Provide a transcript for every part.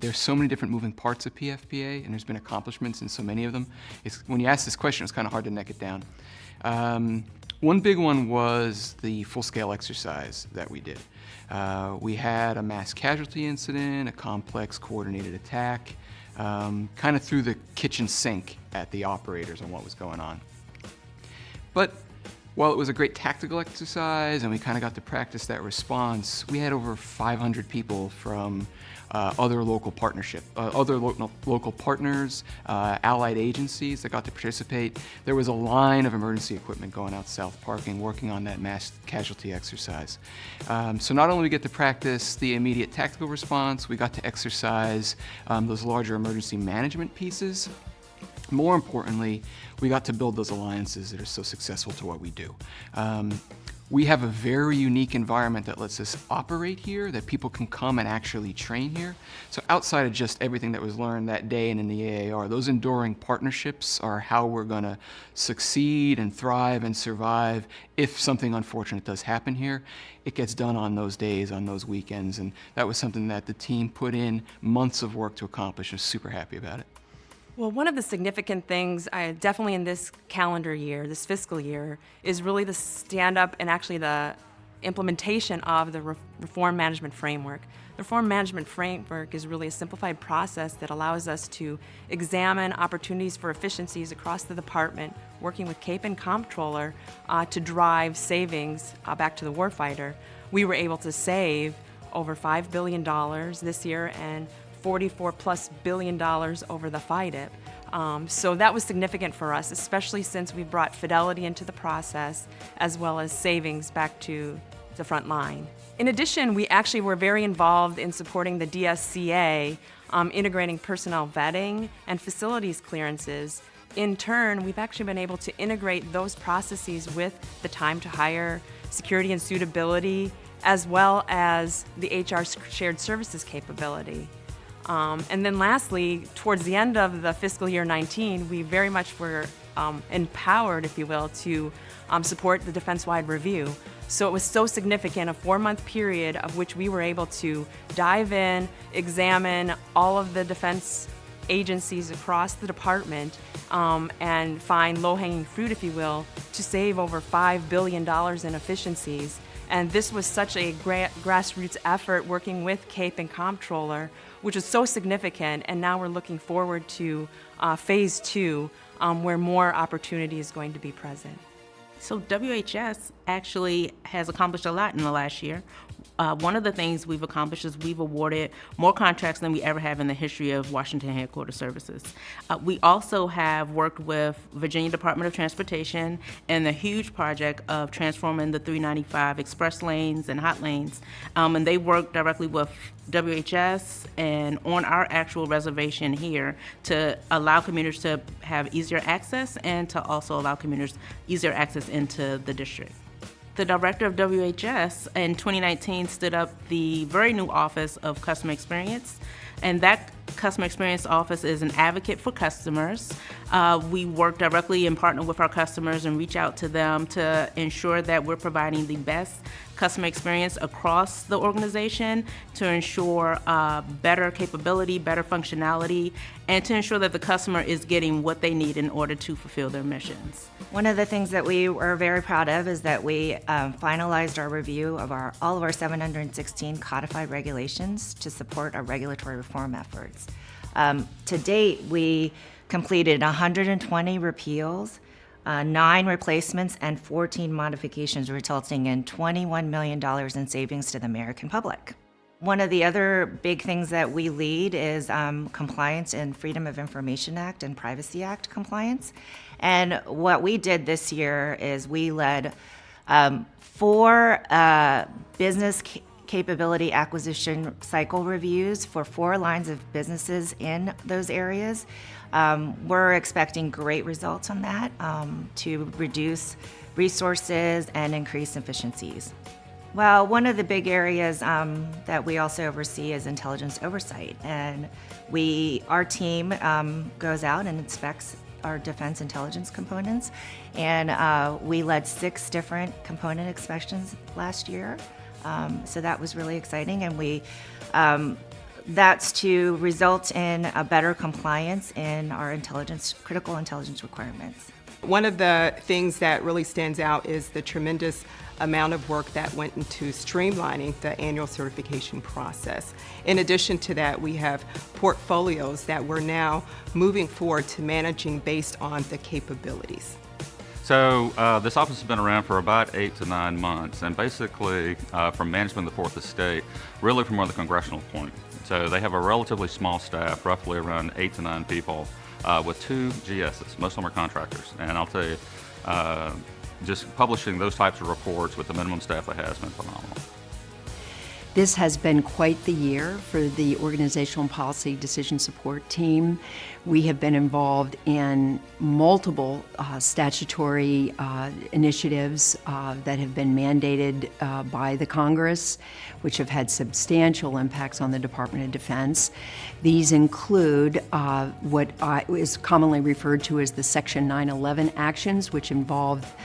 There's so many different moving parts of PFPA, and there's been accomplishments in so many of them. When you ask this question, it's kind of hard to neck it down. One big one was the full-scale exercise that we did. We had a mass casualty incident, a complex coordinated attack, kind of threw the kitchen sink at the operators on what was going on. But while it was a great tactical exercise and we kind of got to practice that response, we had over 500 people from other local local partners, allied agencies that got to participate. There was a line of emergency equipment going out South Parking working on that mass casualty exercise. So not only we get to practice the immediate tactical response, we got to exercise those larger emergency management pieces. More importantly, we got to build those alliances that are so successful to what we do. We have a very unique environment that lets us operate here, that people can come and actually train here. So outside of just everything that was learned that day and in the AAR, those enduring partnerships are how we're going to succeed and thrive and survive if something unfortunate does happen here. It gets done on those days, on those weekends, and that was something that the team put in months of work to accomplish. I'm super happy about it. Well, one of the significant things, definitely in this calendar year, this fiscal year, is really the stand-up and actually the implementation of the Reform Management Framework. The Reform Management Framework is really a simplified process that allows us to examine opportunities for efficiencies across the department, working with CAPE and Comptroller to drive savings back to the warfighter. We were able to save over $5 billion this year and $44+ billion over the FIDIP. So that was significant for us, especially since we brought fidelity into the process as well as savings back to the front line. In addition, we actually were very involved in supporting the DSCA, integrating personnel vetting and facilities clearances. In turn, we've actually been able to integrate those processes with the time to hire, security and suitability, as well as the HR shared services capability. And then lastly, towards the end of the fiscal year 19, we very much were empowered, if you will, to support the defense-wide review. So it was so significant, a 4-month period of which we were able to dive in, examine all of the defense agencies across the department and find low-hanging fruit, if you will, to save over $5 billion in efficiencies. And this was such a grassroots effort working with CAPE and Comptroller, which was so significant, and now we're looking forward to phase 2, where more opportunity is going to be present. So WHS actually has accomplished a lot in the last year. One of the things we've accomplished is we've awarded more contracts than we ever have in the history of Washington Headquarters Services. We also have worked with Virginia Department of Transportation in the huge project of transforming the 395 express lanes and hot lanes. And they worked directly with WHS and on our actual reservation here to allow commuters to have easier access and to also allow commuters easier access into the district. The director of WHS in 2019 stood up the very new Office of Customer Experience, and that Customer Experience Office is an advocate for customers. We work directly and partner with our customers and reach out to them to ensure that we're providing the best customer experience across the organization to ensure better capability, better functionality, and to ensure that the customer is getting what they need in order to fulfill their missions. One of the things that we were very proud of is that we finalized our review of all of our 716 codified regulations to support our regulatory reform efforts. To date, we completed 120 repeals, 9 replacements, and 14 modifications, resulting in $21 million in savings to the American public. One of the other big things that we lead is compliance in Freedom of Information Act and Privacy Act compliance. And what we did this year is we led 4 business capability acquisition cycle reviews for 4 lines of businesses in those areas. We're expecting great results on that to reduce resources and increase efficiencies. Well, one of the big areas that we also oversee is intelligence oversight, and our team goes out and inspects our defense intelligence components, and we led 6 different component inspections last year. So that was really exciting, and we that's to result in a better compliance in our critical intelligence requirements. One of the things that really stands out is the tremendous amount of work that went into streamlining the annual certification process. In addition to that, we have portfolios that we're now moving forward to managing based on the capabilities. So this office has been around for about 8 to 9 months, and basically from management of the 4th Estate, really from where the congressional point. So they have a relatively small staff, roughly around 8 to 9 people, with 2 GSs. Most of them are contractors, and I'll tell you, just publishing those types of reports with the minimum staff it has been phenomenal. This has been quite the year for the Organizational and Policy Decision Support Team. We have been involved in multiple statutory initiatives that have been mandated by the Congress, which have had substantial impacts on the Department of Defense. These include what is commonly referred to as the Section 911 actions, which involve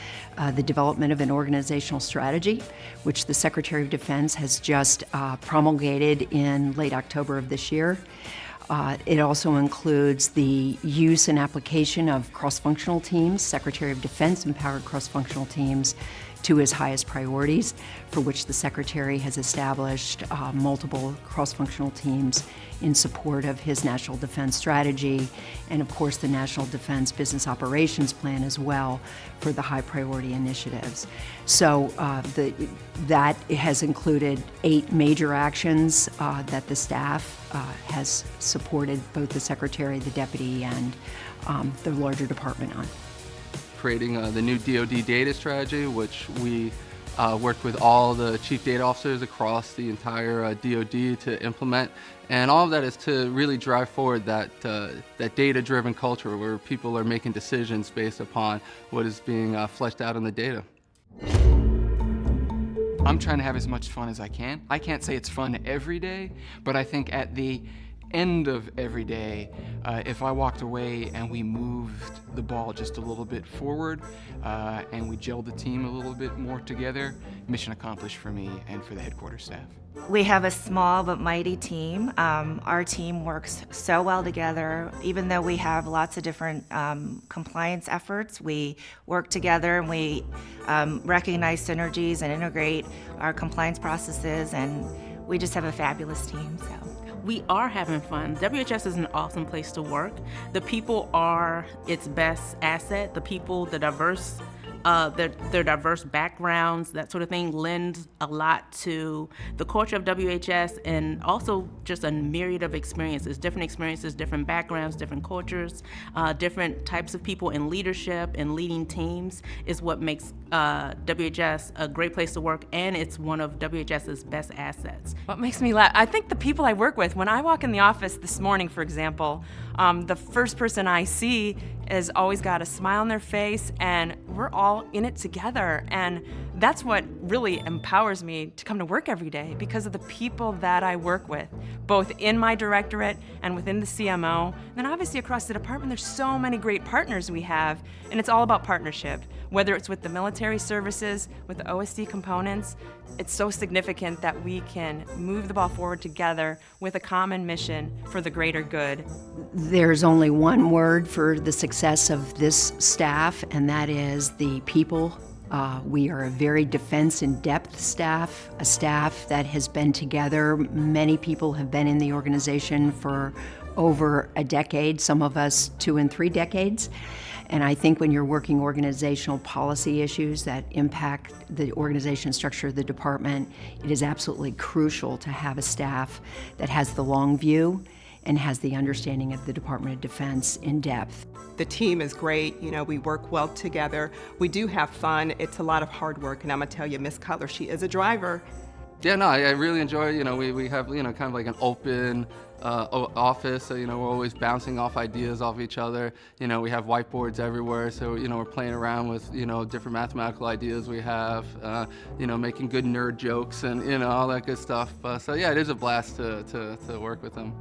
the development of an organizational strategy, which the Secretary of Defense has just promulgated in late October of this year. It also includes the use and application of cross-functional teams. Secretary of Defense empowered cross-functional teams to his highest priorities, for which the Secretary has established multiple cross-functional teams in support of his National Defense Strategy, and of course the National Defense Business Operations Plan as well for the high priority initiatives. So that has included 8 major actions that the staff has supported both the Secretary, the Deputy, and the larger department on. Creating the new DoD data strategy, which we worked with all the chief data officers across the entire DoD to implement. And all of that is to really drive forward that data-driven culture where people are making decisions based upon what is being fleshed out in the data. I'm trying to have as much fun as I can. I can't say it's fun every day, but I think at the end of every day, if I walked away and we moved the ball just a little bit forward and we gelled the team a little bit more together, mission accomplished for me and for the headquarters staff. We have a small but mighty team. Our team works so well together. Even though we have lots of different compliance efforts, we work together and we recognize synergies and integrate our compliance processes, and we just have a fabulous team. So. We are having fun. WHS is an awesome place to work. The people are its best asset. The people, the diverse, their diverse backgrounds, that sort of thing, lend a lot to the culture of WHS, and also just a myriad of experiences, different backgrounds, different cultures, different types of people in leadership and leading teams is what makes WHS a great place to work, and it's one of WHS's best assets. What makes me laugh, I think the people I work with, when I walk in the office this morning, for example, the first person I see has always got a smile on their face, and we're all in it together. And that's what really empowers me to come to work every day, because of the people that I work with, both in my directorate and within the CMO. And then obviously across the department, there's so many great partners we have, and it's all about partnership. Whether it's with the military services, with the OSD components, it's so significant that we can move the ball forward together with a common mission for the greater good. There's only one word for the success of this staff, and that is the people. We are a very defense-in-depth staff, a staff that has been together. Many people have been in the organization for over a decade, some of us 2 and 3 decades. And I think when you're working organizational policy issues that impact the organization structure of the department, it is absolutely crucial to have a staff that has the long view and has the understanding of the Department of Defense in depth. The team is great. You know, we work well together. We do have fun. It's a lot of hard work, and I'm gonna tell you, Miss Cutler, she is a driver. Yeah, no, I really enjoy, we have, kind of like an open office, so, we're always bouncing off ideas off each other. We have whiteboards everywhere, so, we're playing around with, different mathematical ideas we have, making good nerd jokes and, all that good stuff. So yeah, it is a blast to work with them.